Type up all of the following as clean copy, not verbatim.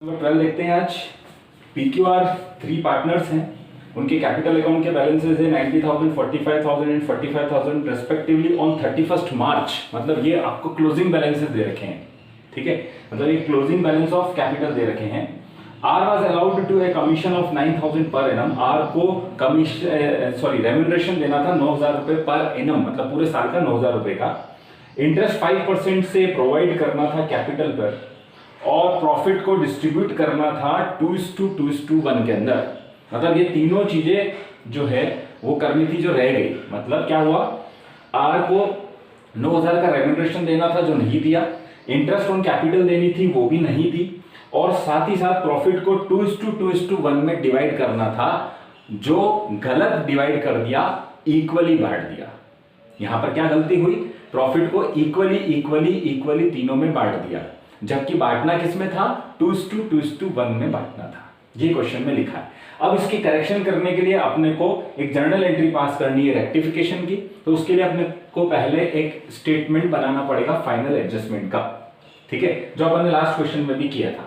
Number 12 देखते हैं आज। PQR 3 पार्टनर्स हैं, उनके कैपिटल अकाउंट के बैलेंसेस है 90,000, 45,000 एंड 45,000 रेस्पेक्टिवली ऑन 31 मार्च। मतलब ये आपको क्लोजिंग बैलेंसेस दे रखे हैं, ठीक है, मतलब ये क्लोजिंग बैलेंस ऑफ कैपिटल दे रखे हैं। R was allowed to a commission of 9,000 per annum। R को रेम्यूनरेशन देना था 9,000 रुपए पर एनम, मतलब पूरे साल का 9,000 रुपए का। इंटरेस्ट 5% से प्रोवाइड करना था कैपिटल पर, और प्रॉफिट को डिस्ट्रीब्यूट करना था 2:1 के अंदर। मतलब ये तीनों चीजें जो है वो करनी थी, जो रह गई। मतलब क्या हुआ, आर को 9,000 का रेम्यूनरेशन देना था जो नहीं दिया, इंटरेस्ट ऑन कैपिटल देनी थी वो भी नहीं दी, और साथ ही साथ प्रॉफिट को 2:1 में डिवाइड करना था, जो गलत डिवाइड कर दिया, इक्वली बांट दिया। यहां पर क्या गलती हुई, प्रॉफिट को इक्वली तीनों में बांट दिया, जबकि बांटना किसमें था, 2:1 में बांटना था। ये क्वेश्चन में लिखा है। अब इसकी करेक्शन करने के लिए अपने को एक जर्नल एंट्री पास करनी है रेक्टिफिकेशन की, तो उसके लिए अपने को पहले एक स्टेटमेंट बनाना पड़ेगा फाइनल एडजस्टमेंट का, ठीक है, जो अपन ने लास्ट क्वेश्चन में भी किया था।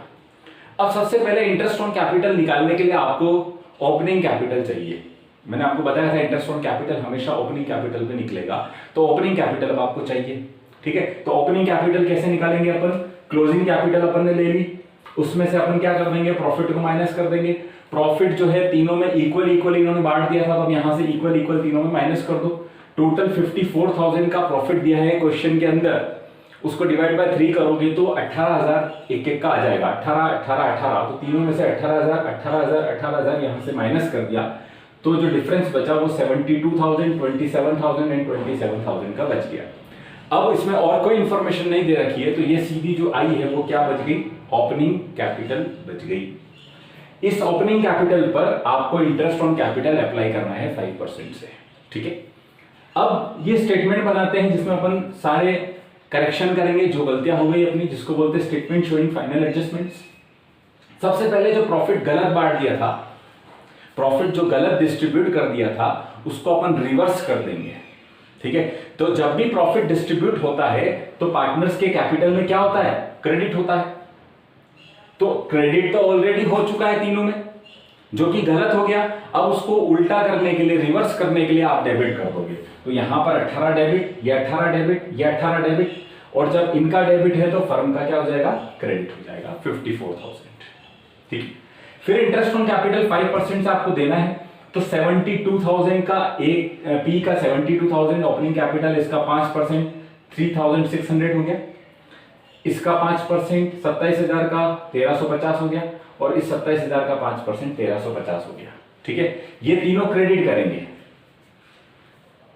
अब सबसे पहले इंटरेस्ट ऑन कैपिटल निकालने के लिए आपको ओपनिंग कैपिटल चाहिए। मैंने आपको बताया था इंटरेस्ट ऑन कैपिटल हमेशा ओपनिंग कैपिटल पे निकलेगा, तो ओपनिंग कैपिटल अब आपको चाहिए, ठीक है। तो ओपनिंग कैपिटल कैसे निकालेंगे अपन, क्लोजिंग कैपिटल अपन ने ले ली, उसमें से अपन क्या कर देंगे, प्रॉफिट को माइनस कर देंगे। प्रॉफिट जो है तीनों में इक्वल इन्होंने बांट दिया था, तो अब यहां से इक्वल तीनों में माइनस कर दो। टोटल 54,000 का प्रॉफिट दिया है क्वेश्चन के अंदर, उसको डिवाइड बाय 3 करोगे तो 18,000 एक का आ जाएगा, 18 तो तीनों में से 18,000 यहां से माइनस कर दिया, तो जो डिफरेंस बचा वो 72,000, 27,000 एंड 27,000 का बच गया। अब इसमें और कोई इंफॉर्मेशन नहीं दे रखी है, तो ये सीधी जो आई है वो क्या बच गई, ओपनिंग कैपिटल बच गई। इस ओपनिंग कैपिटल पर आपको इंटरेस्ट ऑन कैपिटल अप्लाई करना है 5% से, ठीक है। अब ये स्टेटमेंट बनाते हैं जिसमें अपन सारे करेक्शन करेंगे जो गलतियां हो गई अपनी, जिसको बोलते हैं स्टेटमेंट शोइंग फाइनल एडजस्टमेंट्स। सबसे पहले जो प्रॉफिट गलत बांट दिया था, प्रॉफिट जो गलत डिस्ट्रीब्यूट कर दिया था, उसको अपन रिवर्स कर देंगे, ठीक है। तो जब भी प्रॉफिट डिस्ट्रीब्यूट होता है तो पार्टनर्स के कैपिटल में क्या होता है, क्रेडिट होता है। तो क्रेडिट तो ऑलरेडी हो चुका है तीनों में, जो कि गलत हो गया। अब उसको उल्टा करने के लिए, रिवर्स करने के लिए आप डेबिट कर दोगे, तो यहां पर 18 डेबिट, ये 18 डेबिट, ये 18 डेबिट, और जब इनका डेबिट है तो फर्म का क्या हो जाएगा, क्रेडिट हो जाएगा 54,000, ठीक है। फिर इंटरेस्ट ऑन कैपिटल 5% से आपको देना है, तो 72,000 का एक पी का 72,000 ओपनिंग कैपिटल, इसका 5% 3,600 हो गया, इसका 5% 27,000 का 1,350 हो गया, और इस 27,000 का 5% 1,350 हो गया, ठीक है। ये तीनों क्रेडिट करेंगे।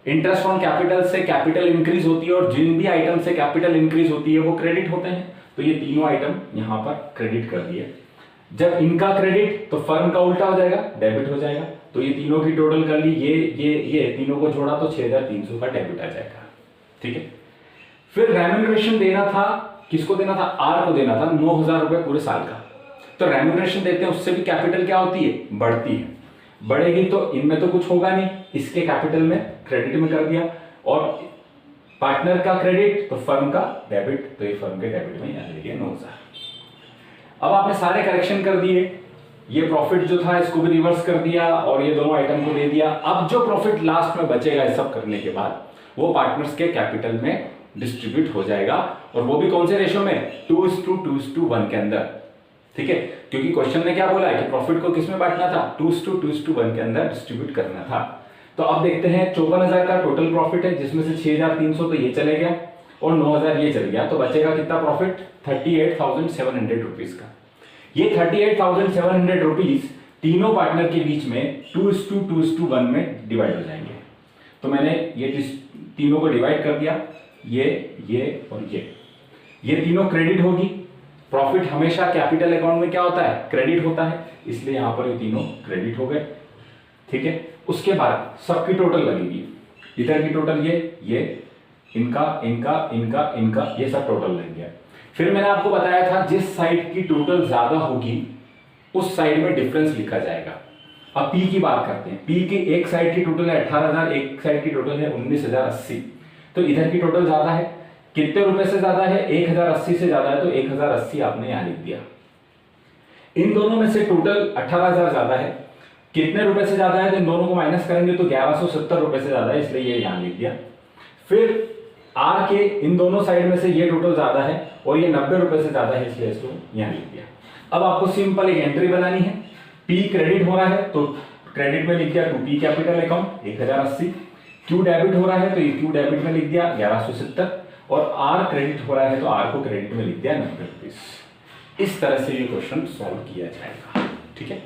इंटरेस्ट ऑन कैपिटल से कैपिटल इंक्रीज होती है, और जिन भी आइटम से कैपिटल इंक्रीज होती है वो क्रेडिट होते हैं, तो ये तीनों आइटम यहां पर क्रेडिट कर दिए। जब इनका क्रेडिट तो फर्म का उल्टा हो जाएगा, डेबिट हो जाएगा, तो ये तीनों की टोटल कर ली, ये तीनों को जोड़ा तो 6,300 का डेबिट आ जाएगा, ठीक है। फिर रेम्यूनरेशन देना था, किसको देना था, आर को देना था 9,000 रुपए पूरे साल का। तो रेम्यूनरेशन देते हैं, उससे भी कैपिटल क्या होती है, बढ़ती है। बढ़ेगी तो इनमें तो कुछ होगा नहीं, इसके कैपिटल में क्रेडिट में कर दिया, और पार्टनर का क्रेडिट तो फर्म का डेबिट, तो ये फर्म के डेबिट में आ जाएगी 9,000। अब आपने सारे करेक्शन कर दिए, ये प्रॉफिट जो था इसको भी रिवर्स कर दिया, और ये दोनों आइटम को दे दिया। अब जो प्रॉफिट लास्ट में बचेगा इस सब करने के बाद, वो पार्टनर्स के कैपिटल में डिस्ट्रीब्यूट हो जाएगा, और वो भी कौन से रेशो में, 2:1 के अंदर, ठीक है। क्योंकि क्वेश्चन ने क्या बोला है कि प्रॉफिट को किसमें बांटना था, 2:1 के अंदर डिस्ट्रीब्यूट करना था। तो अब देखते हैं 54,000 का टोटल प्रॉफिट है, जिसमें से 6,300 तो ये चले गया, और 9,000 ये चल गया, तो बचेगा कितना प्रॉफिट, 38,700 रुपीज का। ये 38,700 रुपीज तीनों पार्टनर के बीच में 2:1 में डिवाइड हो जाएंगे। तो मैंने ये तीनों को डिवाइड कर दिया, ये और ये तीनों क्रेडिट होगी। प्रॉफिट हमेशा कैपिटल अकाउंट में क्या होता है, क्रेडिट होता है, इसलिए यहां पर ये तीनों क्रेडिट हो गए, ठीक है। उसके बाद सबकी टोटल लगेगी, इधर की टोटल ये इनका ये सब टोटल लग गया। फिर मैंने आपको बताया था जिस साइड की टोटल ज्यादा होगी उस साइड में डिफरेंस लिखा जाएगा। अब पी की बात करते हैं, पी की एक साइड की टोटल है 18,000, एक साइड की टोटल है 19,080, तो इधर की टोटल ज्यादा है, कितने रुपए से ज्यादा है, 1,080 से ज्यादा है, तो 1,080 आपने यहां लिख दिया। इन दोनों में से टोटल 18,000 ज्यादा है। कितने रुपए से ज्यादा है, तो इन दोनों को माइनस करेंगे तो 1170 रुपए से ज्यादा है, इसलिए ये यहां लिख दिया। फिर आर के इन दोनों साइड में से ये टोटल ज्यादा है और ये 90 रुपए से ज्यादा है, इसलिए इसको यहां लिख दिया। अब आपको सिंपल एक एंट्री बनानी है। पी क्रेडिट हो रहा है तो क्रेडिट में लिख दिया टू पी कैपिटल अकाउंट 1080। क्यू डेबिट हो रहा है तो ये क्यू डेबिट में लिख दिया 1170 और आर क्रेडिट हो रहा है तो आर को क्रेडिट में लिख दिया 90 रुपीज। इस तरह से ये क्वेश्चन सॉल्व किया जाएगा। ठीक है।